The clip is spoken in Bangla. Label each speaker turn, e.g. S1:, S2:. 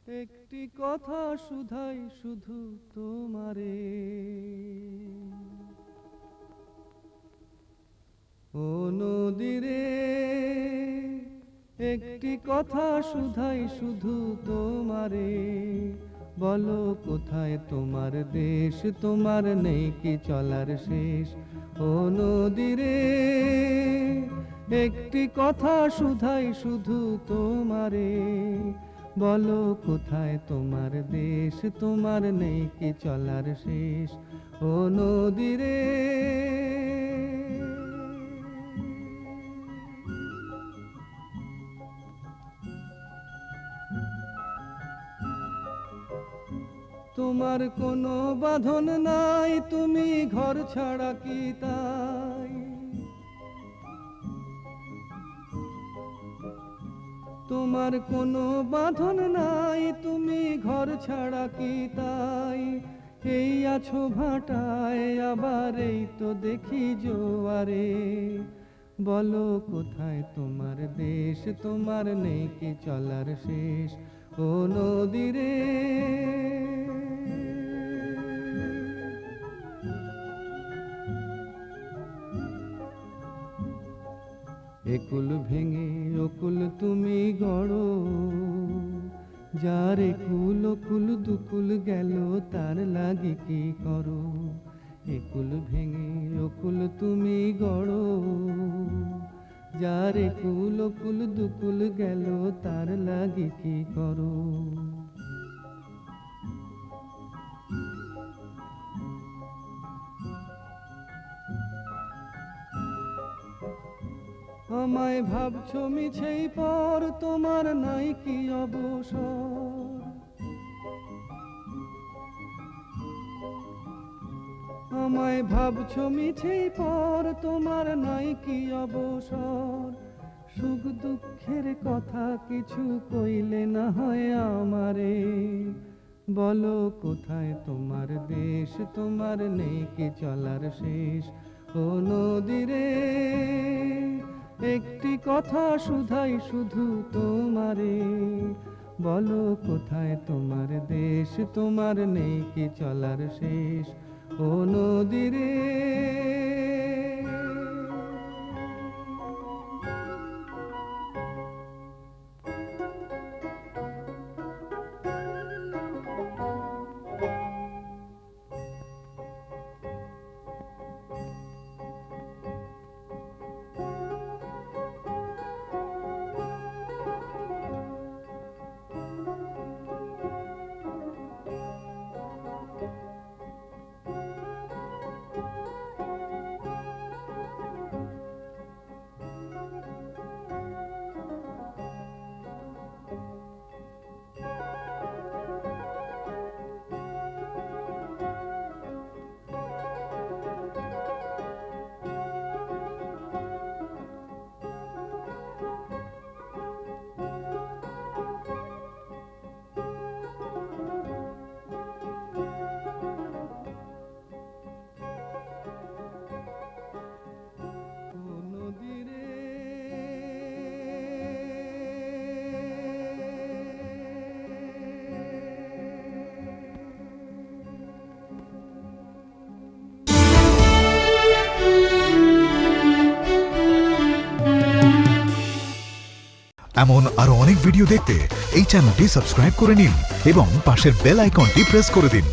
S1: একটি কথা শুধাই শুধু তোমারে, ও নদীরে একটি কথা শুধাই শুধু তোমারে, বলো কোথায় তোমার দেশ, তোমার নেই কি চলার শেষ। ও নদীরে একটি কথা শুধাই শুধু তোমারে, বলো কোথায় তোমার দেশ, তোমার নেই কি চলার শেষ। ও নদীরে তোমার কোনো বাঁধন নাই, তুমি ঘর ছাড়া কি তাই। তোমার কোনো বাঁধন নাই, তুমি ঘর ছাড়া কি তাই। এই আছো ভাটায়, আবার এই তো দেখি জোয়ারে, বলো কোথায় তোমার দেশ, তোমার নেই কি চলার শেষ। ও নদীরে একুল ভেঙে অকুল তুমি গড়ো, যার একুল অকুল দুকুল গেল তার লাগি কি করো। একুল ভেঙে অকুল তুমি গড়ো, যার একুল অকুল দুকুল গেল তার লাগি কি করো। আমায় ভাবছো মিছেই পর, তোমার নাই কি অবসর। আমায় ভাবছো মিছেই পর, তোমার নাই কি অবসর। সুখ দুঃখের কথা কিছু কইলে না হয় আমারে, বলো কোথায় তোমার দেশ, তোমার নেই কি চলার শেষ। ও নদীরে একটি কথা শুধাই শুধু তোমারে, বলো কোথায় তোমার দেশ, তোমার নেই কি চলার শেষ। ও নদীরে
S2: এমন আরো অনেক ভিডিও দেখতে এই চ্যানেলটি সাবস্ক্রাইব করে নিন এবং পাশের বেল আইকনটি প্রেস করে দিন।